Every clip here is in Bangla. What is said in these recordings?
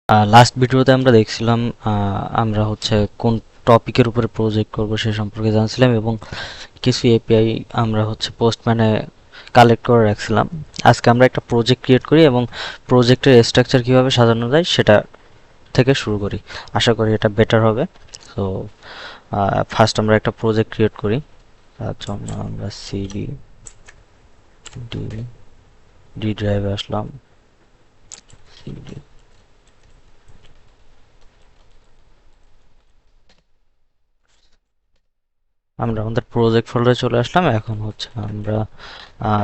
লাস্ট ভিডিওতে আমরা দেখছিলাম আমরা হচ্ছে কোন টপিকের উপরে প্রজেক্ট করব সে সম্পর্কে জানছিলাম এবং কিছু এপিআই আমরা হচ্ছে পোস্টম্যানে কালেক্ট করে রাখছিলাম। আজকে আমরা একটা প্রজেক্ট ক্রিয়েট করি এবং প্রজেক্টের স্ট্রাকচার কিভাবে সাজানো যায় সেটা থেকে শুরু করি। আশা করি এটা বেটার হবে। তো ফার্স্ট আমরা একটা প্রজেক্ট ক্রিয়েট করি। তার জন্য আমরা সিডি ডি ড্রাইভে আসলাম। সিডি আমরা আমাদের প্রজেক্ট ফোল্ডারে চলে আসলাম। এখন হচ্ছে আমরা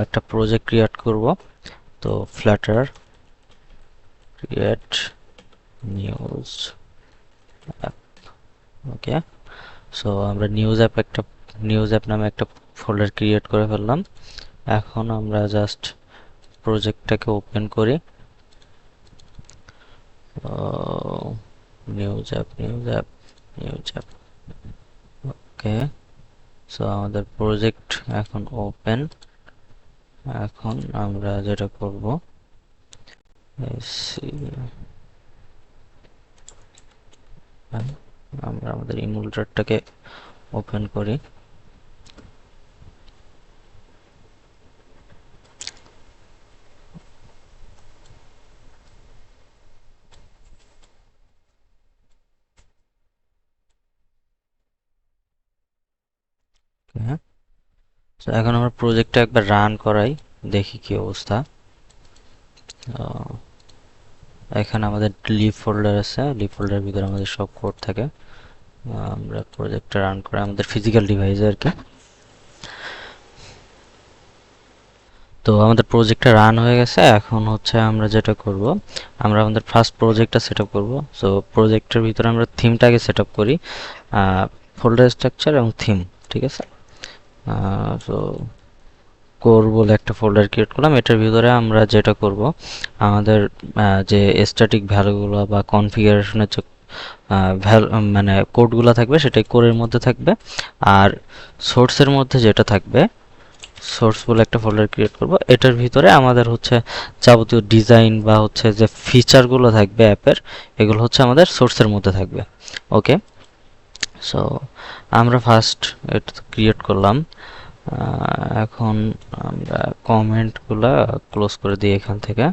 একটা প্রজেক্ট ক্রিয়েট করব। তো Flutter create news app. Okay, so আমরা নিউজ অ্যাপ নামে একটা ফোল্ডার ক্রিয়েট করে ফেললাম। এখন আমরা জাস্ট প্রজেক্টটাকে ওপেন করি। News app. ওকে, সো আমাদের প্রজেক্ট এখন ওপেন। এখন আমরা যেটা করব, আমরা আমাদের ইমুলেটরটাকে ওপেন করি। হ্যাঁ, তো এখন আমরা প্রজেক্টটা একবার রান করাই, দেখি কি অবস্থা। আহ, এখানে আমাদের লিভ ফোল্ডার আছে, লিভ ফোল্ডারের ভিতরে আমাদের সব কোড থাকে। আমরা প্রজেক্টটা রান করে আমাদের ফিজিক্যাল ডিভাইসে আর কি। তো আমাদের প্রজেক্টটা রান হয়ে গেছে। এখন হচ্ছে আমরা যেটা করব, আমরা আমাদের ফার্স্ট প্রজেক্টটা সেট আপ করবো। সো প্রজেক্টের ভিতরে আমরা থিমটাকে সেট আপ করি, ফোল্ডার স্ট্রাকচার এবং থিম। ঠিক আছে, সো কোর বলে একটা ফোল্ডার ক্রিয়েট করলাম। এটার ভিতরে আমরা যেটা করব, আমাদের যে স্ট্যাটিক ভ্যালুগুলো বা কনফিগারেশনের যে মানে কোডগুলো থাকবে সেটাই কোরের মধ্যে থাকবে। আর সোর্সের মধ্যে যেটা থাকবে, সোর্স বলে একটা ফোল্ডার ক্রিয়েট করব। এটার ভিতরে আমাদের হচ্ছে যাবতীয় ডিজাইন বা হচ্ছে যে ফিচারগুলো থাকবে অ্যাপের, এগুলো হচ্ছে আমাদের সোর্সের মধ্যে থাকবে। ওকে, সো আমরা ফার্স্ট এটা ক্রিয়েট করলাম। এখন আমরা কমেন্টগুলো ক্লোজ করে দিই এখান থেকে।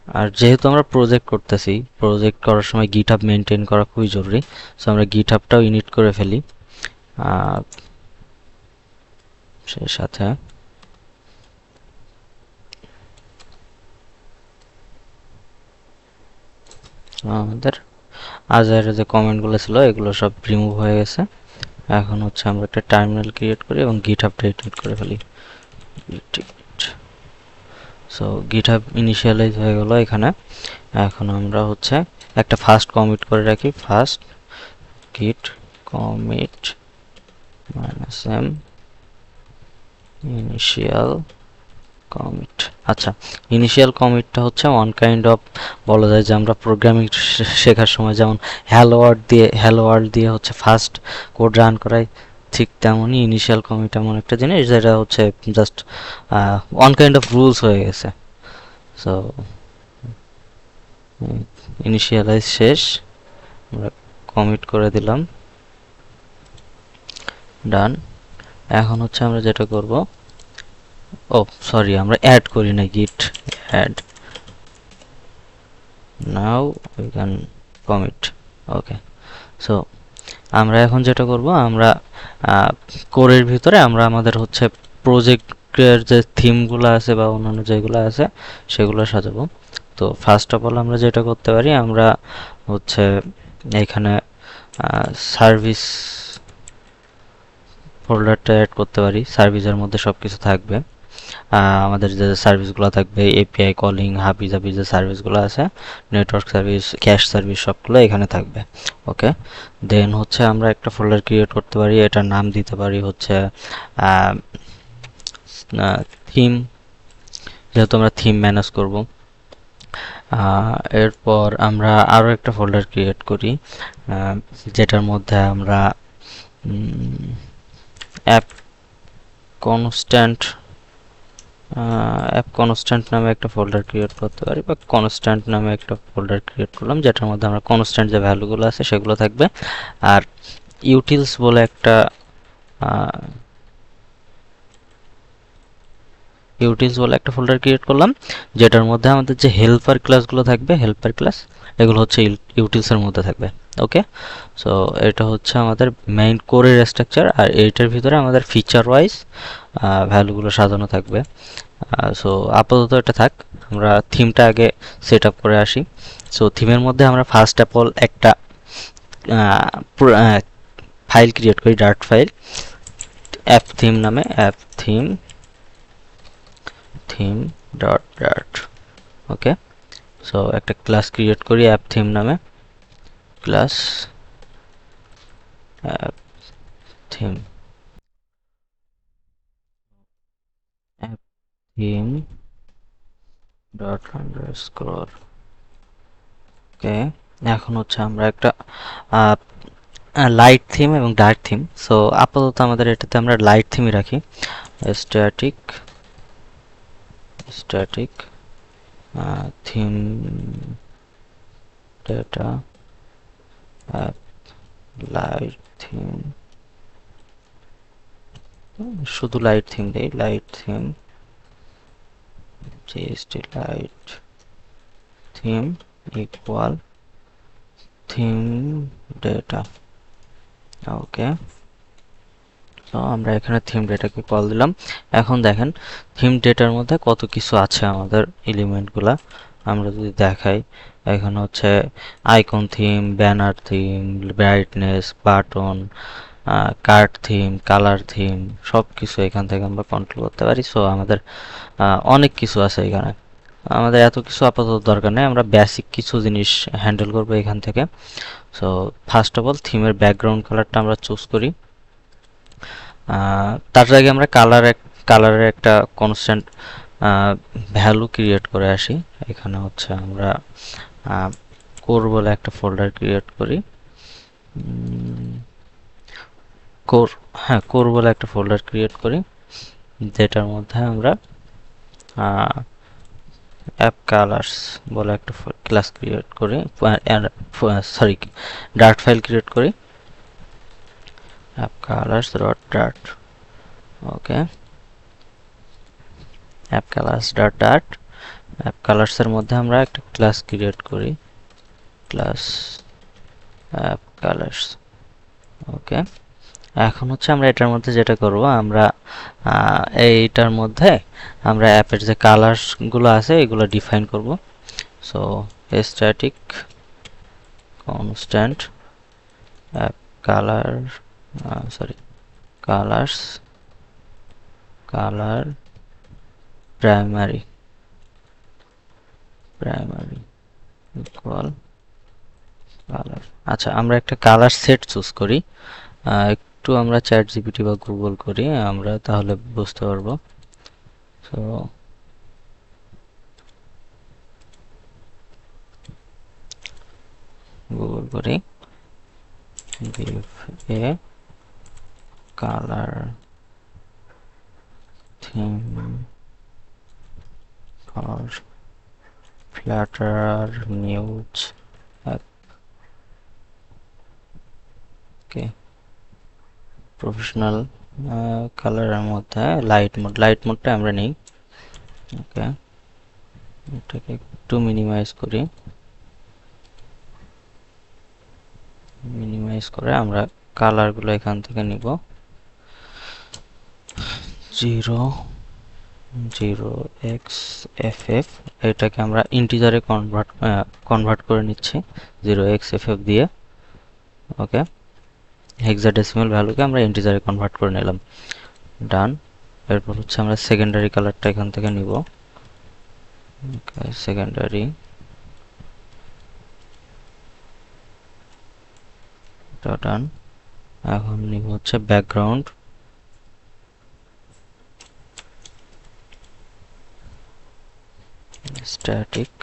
আর যেহেতু আমরা প্রজেক্ট করতেছি, প্রজেক্ট করার সময় গিটহাব মেনটেন করা খুবই জরুরি। সো আমরা গিটহাবটাও ইনিট করে ফেলি। সেই সাথে আমাদের আজারে যে কমেন্টগুলো ছিল এগুলো সব রিমুভ হয়ে গেছে। এখন হচ্ছে আমরা একটা টার্মিনাল ক্রিয়েট করি এবং গিটহাবটা এডিট করে ফেলি। সো গিটহাব ইনিশিয়ালাইজ হয়ে গেল এখানে। এখন আমরা হচ্ছে একটা ফার্স্ট কমিট করে রাখি, first git commit -m initial commit। আচ্ছা, ইনিশিয়াল কমিটটা হচ্ছে ওয়ান কাইন্ড অফ, বলা যায় যে আমরা প্রোগ্রামিং শেখার সময় যেমন হ্যালো ওয়ার্ল্ড দিয়ে হচ্ছে ফার্স্ট কোড রান করাই, ঠিক তেমনই ইনিশিয়াল কমিট এমন একটা জিনিস যেটা হচ্ছে just one kind of rules হয়ে গেছে। সো ইনিশিয়ালাইজ শেষ, আমরা কমিট করে দিলাম, ডান। এখন হচ্ছে আমরা যেটা করব, ও সরি আমরা অ্যাড করি না, git add, now we can commit. Okay, so আমরা এখন যেটা করব, আমরা কোরের ভিতরে আমরা আমাদের হচ্ছে প্রজেক্টের যে থিমগুলো আছে বা অন্যান্য যেগুলো আছে সেগুলো সাজাবো। তো ফার্স্ট অফ অল আমরা যেটা করতে পারি, আমরা হচ্ছে এখানে সার্ভিস ফোল্ডারটা অ্যাড করতে পারি। সার্ভিসের মধ্যে সব কিছু থাকবে, আমাদের যে সার্ভিসগুলো থাকবে, এপিআই কলিং, হাবি জাবি যে সার্ভিসগুলো আছে, নেটওয়ার্ক সার্ভিস, ক্যাশ সার্ভিস, সবগুলো এখানে থাকবে। ওকে, দেন হচ্ছে আমরা একটা ফোল্ডার ক্রিয়েট করতে পারি, এটার নাম দিতে পারি হচ্ছে থিম, যেহেতু আমরা থিম ম্যানেজ করব। এরপর আমরা আরও একটা ফোল্ডার ক্রিয়েট করি, যেটার মধ্যে আমরা অ্যাপ কনস্ট্যান্ট অ্যাপ কনস্ট্যান্ট নামে একটা ফোল্ডার ক্রিয়েট করতে পারি, বা কনস্ট্যান্ট নামে একটা ফোল্ডার ক্রিয়েট করলাম যেটার মধ্যে আমরা কনস্ট্যান্ট যে ভ্যালুগুলো আছে সেগুলো থাকবে। আর ইউটিলস বলে একটা ফোল্ডার ক্রিয়েট করলাম যেটার মধ্যে আমাদের যে হেল্পার ক্লাসগুলো থাকবে, হেল্পার ক্লাস এগুলো হচ্ছে ইউটিলসের মধ্যে থাকবে। ওকে, সো এটা হচ্ছে আমাদের মেইন কোরের স্ট্রাকচার, আর এইটার ভিতরে আমাদের ফিচার ওয়াইজ ভ্যালুগুলো সাজানো থাকবে। সো আপাতত এটা থাক, আমরা থিমটা আগে সেট আপ করে আসি। সো থিমের মধ্যে আমরা ফার্স্ট অফ অল একটা ফাইল ক্রিয়েট করি, ডার্ট ফাইল, অ্যাপ থিম নামে, app theme dot dart. Okay, so একটা ক্লাস ক্রিয়েট করি অ্যাপ থিম নামে, class app theme, app theme dot underscore. Okay, এখন হচ্ছে আমরা একটা লাইট থিম এবং ডার্ক থিম। সো আপাতত আমাদের এটাতে আমরা লাইট থিমই রাখি। Static theme data app light theme, শুধু লাইট থিম দেই, light theme GST light theme equal theme data. Okay, তো আমরা এখানে থিম ডেটাকে কল দিলাম। এখন দেখেন থিম ডেটার মধ্যে কত কিছু আছে আমাদের এলিমেন্টগুলা আমরা যদি দেখাই, এখানে হচ্ছে icon theme, banner theme, brightness, button, card theme, colour theme, সব কিছু এখান থেকে আমরা কন্ট্রোল করতে পারি। সো আমাদের অনেক কিছু আছে এখানে, আমাদের এত কিছু আপাতত দরকার নেই, আমরা বেসিক কিছু জিনিস হ্যান্ডেল করবো এখান থেকে। সো ফার্স্ট অফ অল থিমের ব্যাকগ্রাউন্ড কালারটা আমরা চুজ করি। তার আগে আমরা কালারের একটা কনস্ট্যান্ট ভ্যালু ক্রিয়েট করে আসি। এখানে হচ্ছে আমরা কোর বলে একটা ফোল্ডার ক্রিয়েট করি, কোর, হ্যাঁ কোর বলে একটা ফোল্ডার ক্রিয়েট করি যেটার মধ্যে আমরা অ্যাপ কালার্স বলে একটা ক্লাস ক্রিয়েট করি, সরি ডার্ট ফাইল ক্রিয়েট করি, app colours dot dart. Okay, app colours dot dart, app কালার্সের মধ্যে আমরা একটা ক্লাস ক্রিয়েট করি, ক্লাস অ্যাপ কালার্স। ওকে, এখন হচ্ছে আমরা এটার মধ্যে যেটা করব, আমরা এইটার মধ্যে আমরা অ্যাপের যে কালারসগুলো আছে এগুলো ডিফাইন করব। So static constant app colour, sorry colours, colour primary equal colour. আচ্ছা, আমরা একটা কালার সেট চুজ করি, একটু আমরা চ্যাট জিপিটি বা গুগল করি, আমরা তাহলে বুঝতে পারবো। সো গুগল করি, give a color theme for Flutter News app. Okay, professional কালারের মধ্যে লাইট মোডটা আমরা নেই। ওকে, এটাকে একটু মিনিমাইজ করি, মিনিমাইজ করে আমরা কালারগুলো এখান থেকে নিব 0xff, এটাকে আমরা ইন্টিজারে কনভার্ট করে নিচ্ছি 0xff দিয়ে। ওকে, হেক্সাডেসিমাল ভ্যালুকে আমরা ইন্টিজারে কনভার্ট করে নিলাম, ডান। এরপর হচ্ছে আমরা সেকেন্ডারি কালারটা এখান থেকে নিব, সেকেন্ডারি ডান। এখন নিব হচ্ছে background, static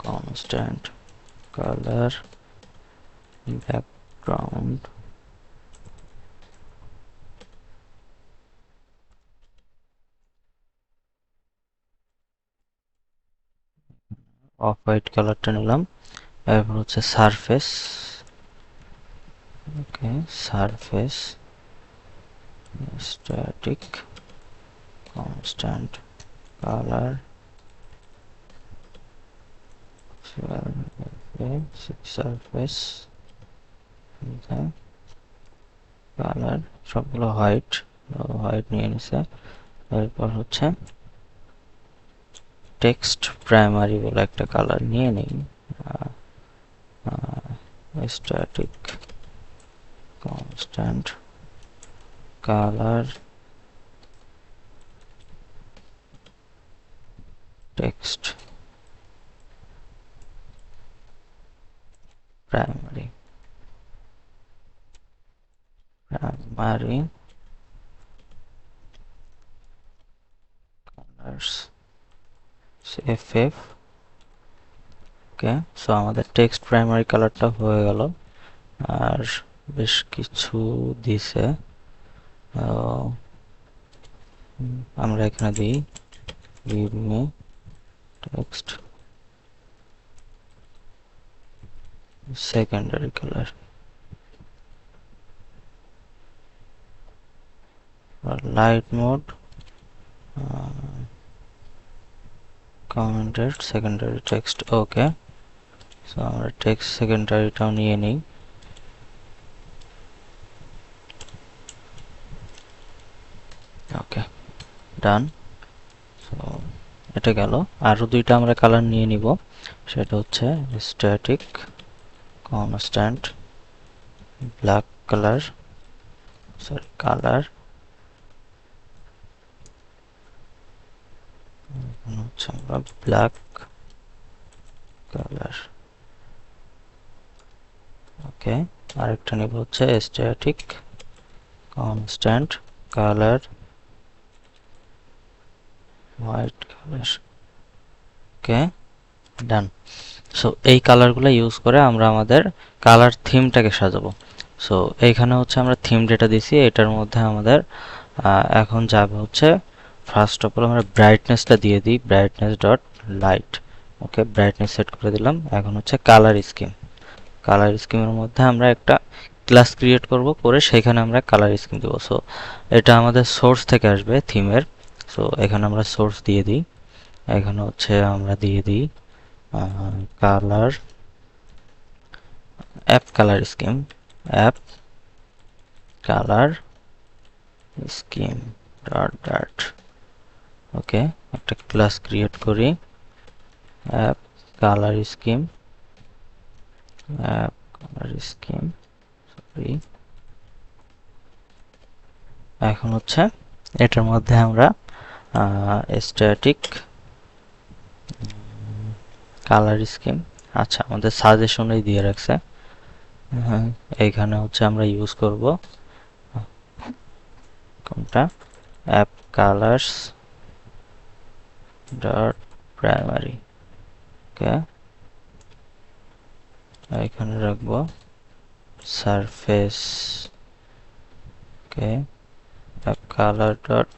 constant colour background, off white কালারটা নিলাম। এরপর হচ্ছে surface, okay surface static constant colour surface colour সবগুলো হোয়াইট, হোয়াইট নিয়ে নিছে। এরপর হচ্ছে টেক্সট প্রাইমারি বলে একটা কালার নিয়ে নিই, static constant colour text primary colours FF। ওকে, সো আমাদের টেক্সট প্রাইমারি কালারটা হয়ে গেল। আর বেশ কিছু দিছে, আমরা এখানে দিই give me text secondary color or light mode commented secondary text। Okay, so আমরা টেক্সট সেকেন্ডারিটাও নিয়ে নিই। ওকে ডান। সো এটা গেল। আরো দুইটা আমরা কালার নিয়ে নিব, সেটা হচ্ছে static constant black colour, sorry colour হচ্ছে আমরা ব্ল্যাক কালার। ওকে, আরেকটা নিব হচ্ছে static constant colour white colour. Okay done. So এই কালারগুলো ইউজ করে আমরা আমাদের কালার থিমটাকে সাজাবো। সো এইখানে হচ্ছে আমরা থিম ডেটা দিছি, এটার মধ্যে আমাদের এখন যাবে হচ্ছে ফার্স্ট অফ অল আমরা ব্রাইটনেসটা দিয়ে দিই, ব্রাইটনেস ডট লাইট। ওকে, ব্রাইটনেস সেট করে দিলাম। এখন হচ্ছে কালার স্কিম, কালার স্কিমের মধ্যে আমরা একটা ক্লাস ক্রিয়েট করব, করে সেখানে আমরা কালার স্কিম দেবো। সো এটা আমাদের সোর্স থেকে আসবে থিমের। সো এখানে আমরা সোর্স দিয়ে দিই, এখানে হচ্ছে আমরা দিয়ে দিই colour app colour scheme, app colour scheme dot dot. Okay, একটা ক্লাস ক্রিয়েট করি app colour scheme, app colour scheme sorry. এখন হচ্ছে এটার মধ্যে আমরা স্ট্যাটিক কালার স্কিম, আচ্ছা আমাদের সাজেশনেই দিয়ে রাখছে, হ্যাঁ এইখানে হচ্ছে আমরা ইউজ করব কোনটা, app colours dot primary. Okay, এখানে রাখবো surface, okay app colour dot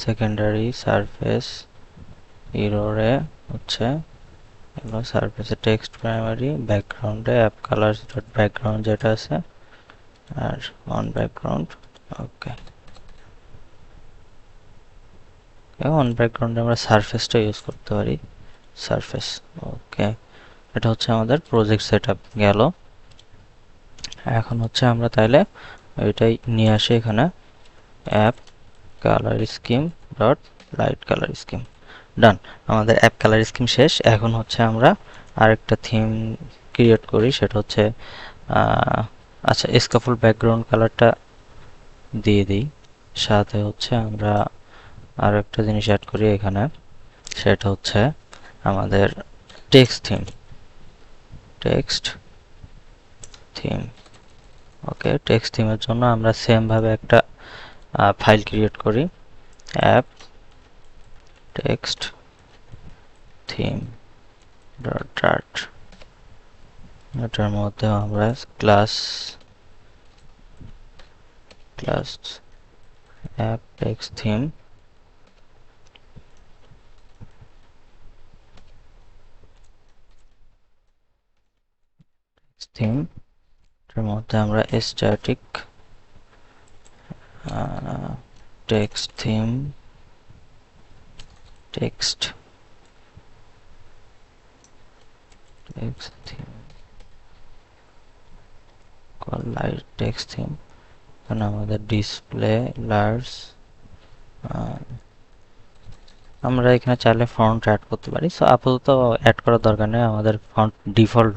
secondary surface ইরোরে হচ্ছে এগুলো সারফেসে টেক্সট প্রাইমারি, ব্যাকগ্রাউন্ডে অ্যাপ কালার্স ডট ব্যাকগ্রাউন্ড যেটা আছে, আর অন ব্যাকগ্রাউন্ড। ওকে, অন ব্যাকগ্রাউন্ডে আমরা সারফেসটা ইউজ করতে পারি, সারফেস। ওকে, এটা হচ্ছে আমাদের প্রজেক্ট সেটআপ গেল। এখন হচ্ছে আমরা তাইলে এটাই নিয়ে আসি এখানে app colour scheme dot light colour scheme. Done, আমাদের অ্যাপ কালার স্কিম শেষ। এখন হচ্ছে আমরা আরেকটা থিম ক্রিয়েট করি, সেটা হচ্ছে আচ্ছা স্কাফল ব্যাকগ্রাউন্ড কালারটা দিয়ে দিই, সাথে হচ্ছে আমরা আরো একটা জিনিস অ্যাড করি এখানে, সেটা হচ্ছে আমাদের টেক্সট থিম, টেক্সট থিম। ওকে, টেক্সট থিমের জন্য আমরা সেম ভাবে একটা ফাইল ক্রিয়েট করি, app text theme dot dot. এটার মধ্যে আমরা class app text theme theme এর মধ্যে আমরা static text theme text theme light text theme, কারণ আমাদের ডিসপ্লে লার্জ, আমরা এখানে চাইলে ফন্ট অ্যাড করতে পারি। সো আপাতত অ্যাড করার দরকার নেই, আমাদের ফন্ট ডিফল্ট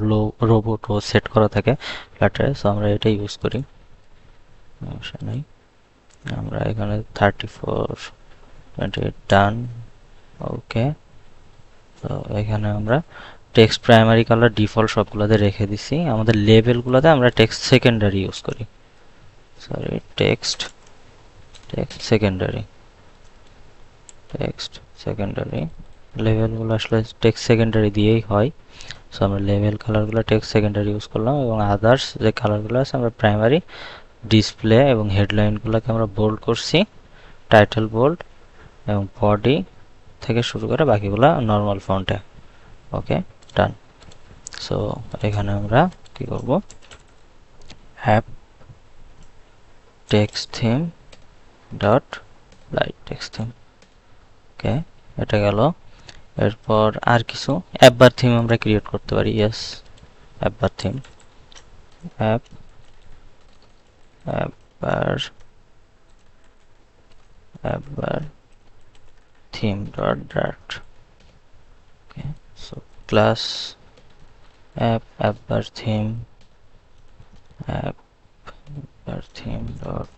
রোবট ও সেট করা থাকে ফ্ল্যাটারে, সো আমরা এটা ইউজ করি, সমস্যা নেই। আমরা এখানে 34 ডান, ওকে। তো এখানে আমরা টেক্সট প্রাইমারি কালার ডিফল্ট সবগুলোতে রেখে দিছি, আমাদের লেভেলগুলোতে আমরা টেক্সট সেকেন্ডারি ইউজ করি, সরি টেক্সট সেকেন্ডারি লেভেলগুলো আসলে টেক্সট সেকেন্ডারি দিয়েই হয়। সো আমরা লেভেল কালারগুলো টেক্সট সেকেন্ডারি ইউজ করলাম, এবং আদার্স যে কালারগুলো আছে আমরা প্রাইমারি, ডিসপ্লে এবং হেডলাইনগুলোকে আমরা বোল্ড করছি, টাইটেল বোল্ড, এবং বডি থেকে শুরু করে বাকিগুলো নর্মাল ফন্টে, ওকে ডান। সো এখানে আমরা কি করব, app text theme dot light text theme, okay এটা গেল। এরপর আর কিছু অ্যাপবার থিম আমরা ক্রিয়েট করতে পারি, yes app bar theme, app bar theme dot dart, okay. So class app bar theme dot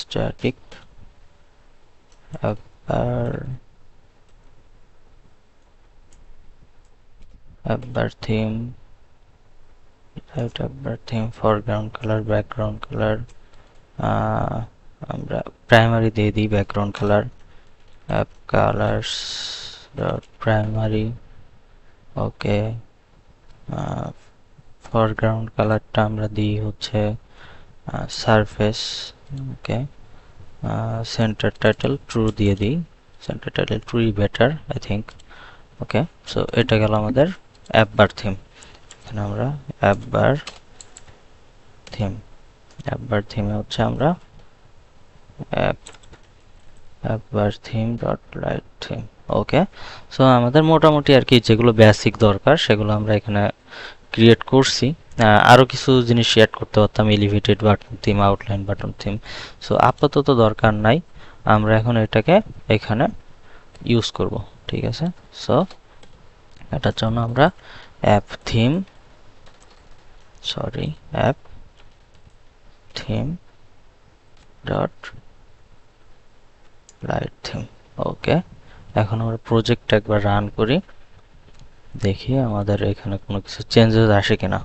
static app bar theme foreground color background color, আমরা প্রাইমারি দিয়ে দিই background colour, app colours dot primary, okay. Foreground কালারটা আমরা দিই হচ্ছে surface, okay. Centre title true দিয়ে দিই, সেন্টার টাইটেল ট্রুই better I think, okay. So এটা গেল আমাদের অ্যাপবার থিম। এখানে আমরা অ্যাপবার থিমে হচ্ছে আমরা অ্যাপবার থিম ডট লাইট থিম, ওকে। সো আমাদের মোটামুটি আর কি যেগুলো বেসিক দরকার সেগুলো আমরা এখানে ক্রিয়েট করছি। আরও কিছু জিনিস অ্যাড করতে পারতাম, elevated button theme, outline button theme, so আপাতত দরকার নাই, আমরা এখন এটাকে এখানে ইউজ করব, ঠিক আছে। সো এটার জন্য আমরা app theme dot light theme, okay. এখন আমরা প্রজেক্টটা একবার রান করি, দেখি আমাদের এখানে কোনো কিছু চেঞ্জেস আসে কিনা।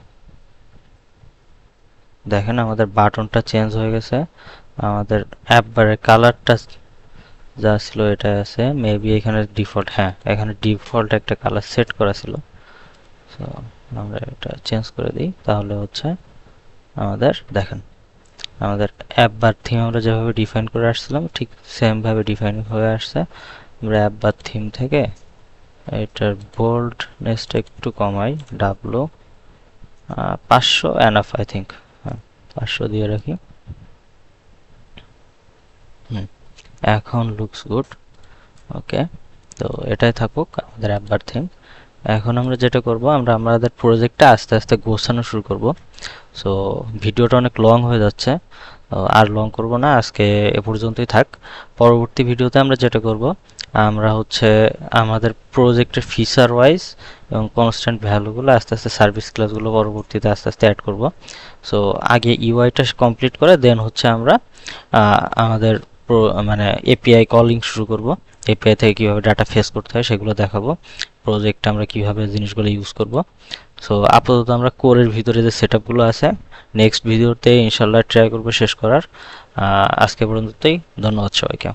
দেখেন আমাদের বাটনটা চেঞ্জ হয়ে গেছে, আমাদের অ্যাপ বারের কালারটা যা ছিল এটা আছে, মেবি এখানে ডিফল্ট, হ্যাঁ এখানে ডিফল্ট একটা কালার সেট করা ছিল, সো আমরা এটা চেঞ্জ করে দিই, তাহলে হচ্ছে আমাদের দেখেন আমাদের অ্যাপ বার থিম আমরা যেভাবে ডিফাইন করে আসছিলাম ঠিক সেম ভাবে ডিফাইন হয়ে আসছে। আমরা অ্যাপ বার থিম থেকে এটার বোল্ডনেসটা একটু কমাই, ডাবলো 500 এনাফ আই থিঙ্ক, হ্যাঁ 500 দিয়ে রাখি, এখন লুকস গুড, ওকে। তো এটাই থাকুক আমাদের অ্যাপবার থিম। এখন আমরা যেটা করব, আমরা আমাদের প্রজেক্টটা আস্তে আস্তে গোছানো শুরু করব। সো ভিডিওটা অনেক লং হয়ে যাচ্ছে, আর লং করব না, আজকে এ পর্যন্তই থাক। পরবর্তী ভিডিওতে আমরা যেটা করব, আমরা হচ্ছে আমাদের প্রজেক্টের ফিচার ওয়াইজ এবং কনস্ট্যান্ট ভ্যালুগুলো আস্তে আস্তে সার্ভিস ক্লাসগুলো পরবর্তীতে আস্তে আস্তে অ্যাড করব। সো আগে ইউআইটা কমপ্লিট করে দেন হচ্ছে আমরা আমাদের মানে এপিআই কলিং শুরু করব, এপিআই থেকে কিভাবে ডাটা ফেস করতে হয় সেগুলো দেখাবো, প্রজেক্টে আমরা কিভাবে জিনিসগুলো ইউজ করব। সো আপাতত আমরা কোরের ভিতরে যে সেটআপগুলো আছে নেক্সট ভিডিওতে ইনশাল্লাহ ট্রাই করব শেষ করার। আজকে পর্যন্তই, ধন্যবাদ সবাইকে।